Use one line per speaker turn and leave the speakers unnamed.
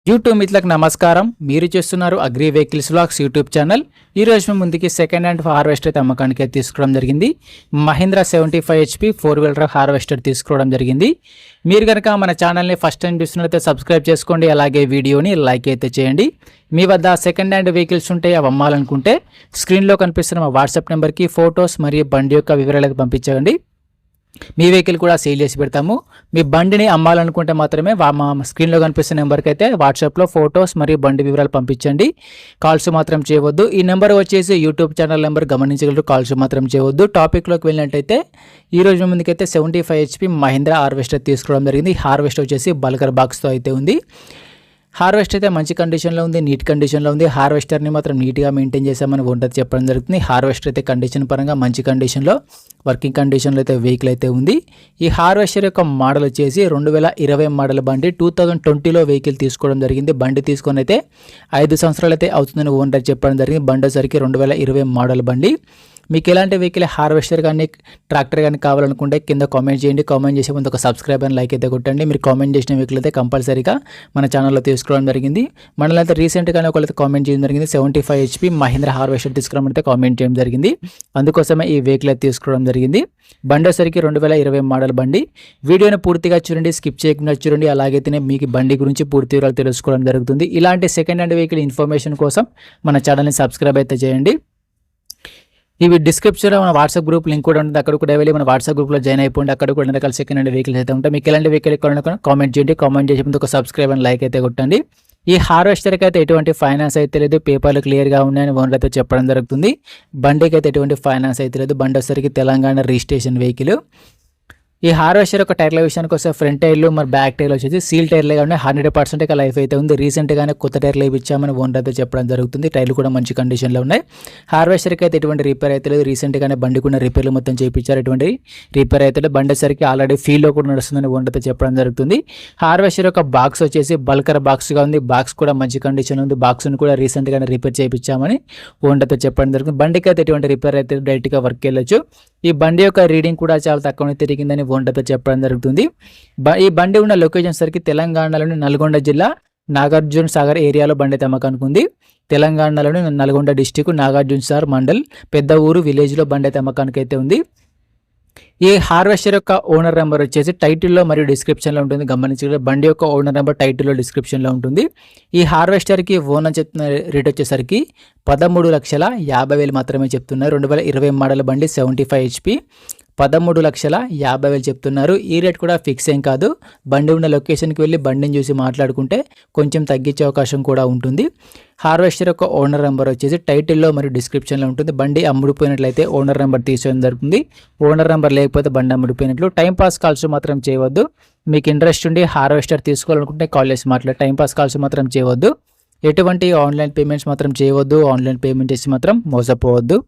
YouTube మిత్రులకు నమస్కారం. మీరు చూస్తున్నారు agri vehicles vlogs YouTube channel. ఈ రోజు మేము ముందుకి సెకండ్ హ్యాండ్ హార్వెస్టర్ అయితే అమ్మకానికి తీసుకోవడం జరిగింది. మహీంద్రా 75 HP 4-wheeler హార్వెస్టర్ తీసుకోవడం జరిగింది. మీరు కనుక మన ఛానల్ని ఫస్ట్ టైం చూస్తున్నట్లయితే సబ్స్క్రైబ్ చేసుకోండి, అలాగే వీడియోని లైక్ అయితే చేయండి. మీ వద్ద సెకండ్ హ్యాండ్ వెహికల్స్ ఉంటే అవి అమ్మాలనుకుంటే స్క్రీన్లో కనిపిస్తున్న మా వాట్సాప్ నెంబర్కి ఫొటోస్ మరియు బండి యొక్క వివరాలు అయితే పంపించండి. మీ వెహికల్ కూడా సేల్ చేసి పెడతాము. మీ బండిని అమ్మాలనుకుంటే మాత్రమే మా స్క్రీన్లో కనిపిస్తున్న నెంబర్కి అయితే వాట్సాప్లో ఫొటోస్ మరియు బండి వివరాలు పంపించండి. కాల్స్ మాత్రం చేయవద్దు. ఈ నెంబర్ వచ్చేసి యూట్యూబ్ ఛానల్ నెంబర్, గమనించగలరు. కాల్స్ మాత్రం చేయవద్దు. టాపిక్లోకి వెళ్ళినట్టయితే ఈ రోజు ముందుకైతే 75 HP మహీంద్రా హార్వెస్టర్ తీసుకోవడం జరిగింది. హార్వెస్టర్ వచ్చేసి బల్కర్ బాక్స్తో అయితే ఉంది. హార్వెస్టర్ అయితే మంచి కండిషన్లో ఉంది, నీట్ కండిషన్లో ఉంది. హార్వెస్టర్ని మాత్రం నీట్గా మెయింటైన్ చేసామని ఉంటుంది చెప్పడం జరుగుతుంది. హార్వెస్టర్ అయితే కండిషన్ పరంగా మంచి కండిషన్లో, వర్కింగ్ కండిషన్లో అయితే వెహికల్ అయితే ఉంది. ఈ హార్వెస్టర్ యొక్క మోడల్ వచ్చేసి 2020 మోడల్ బండి. 2020లో వెహికల్ తీసుకోవడం జరిగింది. బండి తీసుకొని అయితే 5 సంవత్సరాలు అయితే అవుతుందని ఓనర్ చెప్పడం జరిగింది. బండి వచ్చేసరికి 2020 మోడల్ బండి. మీకు ఎలాంటి వెహికల్ హార్వెస్టర్ కానీ ట్రాక్టర్ కానీ కావాలనుకుంటే కింద కామెంట్ చేయండి. కామెంట్ చేసే ముందు ఒక సబ్స్క్రైబ్ అని లైక్ అయితే కొట్టండి. మీరు కామెంట్ చేసిన వెహికల్ అయితే కంపల్సరీగా మన ఛానల్లో తీసుకోవడం జరిగింది. మనలో అయితే రీసెంట్గానే ఒకరైతే కామెంట్ చేయడం జరిగింది. 75 HP మహీంద్రా హార్వెస్టర్ తీసుకురామని అయితే కామెంట్ చేయడం జరిగింది. అందుకోసమే ఈ వెహికల్ అయితే తీసుకోవడం జరిగింది. బండి వచ్చేసరికి 2020 మోడల్ బండి. వీడియోని పూర్తిగా చూడండి, స్కిప్ చేయకుండా చూడండి. అలాగైతేనే మీకు బండి గురించి పూర్తి వివరాలు తెలుసుకోవడం జరుగుతుంది. ఇలాంటి సెకండ్ హ్యాండ్ వెహికల్ ఇన్ఫర్మేషన్ కోసం మన ఛానల్ని సబ్స్క్రైబ్ అయితే చేయండి. ఇవి డిస్క్రిప్షన్లో మన వాట్సాప్ గ్రూప్ లింక్ కూడా ఉంటుంది. అక్కడ కూడా వెళ్ళి మన వాట్సాప్ గ్రూప్లో జాయిన్ అయిపోండి. అక్కడ కూడా రకాల సెకండ్ హ్యాండ్ వెహికల్స్ అయితే ఉంటాయి. మీకు ఎలాంటి వెహికల్ కామెంట్ చేయండి. కామెంట్ చేసే ముందు ఒక సబ్స్క్రైబ్ అని లైక్ అయితే కొట్టండి. ఈ హార్వెస్టర్కి అయితే ఎటువంటి ఫైనాన్స్ అయితే లేదు, పేపర్లు క్లియర్గా ఉన్నాయని ఓనర్ అయితే చెప్పడం జరుగుతుంది. బండికి అయితే ఎటువంటి ఫైనాన్స్ అయితే లేదు. బండి వచ్చేసరికి తెలంగాణ రిజిస్ట్రేషన్ వెహికల్. ఈ హార్వెస్టర్ యొక్క టైర్ల విషయానికి వస్తే ఫ్రంట్ టైర్లు మరి బ్యాక్ టైర్లు వచ్చేసి సీల్ టైర్లుగా ఉన్నాయి. 100% ఇక లైఫ్ అయితే ఉంది. రీసెంట్గానే కొత్త టైర్లు ఇచ్చామని ఓనర్ అయితే చెప్పడం జరుగుతుంది. టైర్లు కూడా మంచి కండిషన్లో ఉన్నాయి. హార్వెస్టర్కి అయితే ఎటువంటి రిపేర్ అయితే లేదు. రీసెంట్గానే బండి కూడా రిపేర్లు మొత్తం చేయించారు. ఎటువంటి రిపేర్ అయితే లేదు. బండి వచ్చేసరికి ఆల్రెడీ ఫీల్డ్లో కూడా నడుస్తుందని ఓనర్ అయితే చెప్పడం జరుగుతుంది. హార్వెస్టర్ యొక్క బాక్స్ వచ్చేసి బల్కర్ బాక్స్గా ఉంది. బాక్స్ కూడా మంచి కండిషన్ ఉంది. బాక్స్ని కూడా రీసెంట్గానే రిపేర్ చేయించామని ఓనర్ అయితే చెప్పడం జరుగుతుంది. బండికి అయితే ఎటువంటి రిపేర్ అయితే డైరెక్ట్గా వర్క్ వెళ్ళొచ్చు. ఈ బండి యొక్క రీడింగ్ కూడా చాలా తక్కువనే తిరిగిందని ఓనర్ చెప్పడం జరుగుతుంది. ఈ బండి ఉన్న లొకేషన్ సరికి తెలంగాణలోని నల్గొండ జిల్లా నాగార్జున సాగర్ ఏరియాలో బండి అయితే అమ్మకానికి ఉంది. తెలంగాణలోని నల్గొండ డిస్టిక్ నాగార్జున సాగర్ మండల్ పెద్ద ఊరు విలేజ్లో బండి అయితే అమ్మకానికి అయితే ఉంది. ఈ హార్వెస్టర్ యొక్క ఓనర్ నెంబర్ వచ్చేసి టైటిల్లో మరియు డిస్క్రిప్షన్లో ఉంటుంది. గమనించగలరు. బండి యొక్క ఓనర్ నెంబర్ టైటిల్లో డిస్క్రిప్షన్లో ఉంటుంది. ఈ హార్వెస్టర్కి ఓనర్ చెప్తున్న రేట్ వచ్చేసరికి 13,50,000 మాత్రమే చెప్తున్నారు. 2020 మోడల్ బండి 75 HP 13,50,000 చెప్తున్నారు. ఈ రేట్ కూడా ఫిక్స్ ఏం కాదు. బండి ఉన్న లొకేషన్కి వెళ్ళి బండిని చూసి మాట్లాడుకుంటే కొంచెం తగ్గించే అవకాశం కూడా ఉంటుంది. హార్వెస్టర్ యొక్క ఓనర్ నెంబర్ వచ్చేసి టైటిల్లో మరియు డిస్క్రిప్షన్లో ఉంటుంది. బండి అమ్ముడిపోయినట్లయితే ఓనర్ నెంబర్ తీసుకోవడం జరుగుతుంది. ఓనర్ నెంబర్ లేకపోతే బండి అమ్ముడిపోయినట్లు. టైంపాస్ కాల్స్ మాత్రం చేయవద్దు. మీకు ఇంట్రెస్ట్ ఉండి హార్వెస్టర్ తీసుకోవాలనుకుంటే కాల్ చేసి మాట్లాడి టైంపాస్ కాల్స్ మాత్రం చేయవద్దు. ఎటువంటి ఆన్లైన్ పేమెంట్స్ మాత్రం చేయవద్దు. ఆన్లైన్ పేమెంట్ చేసి మాత్రం మోసపోవద్దు.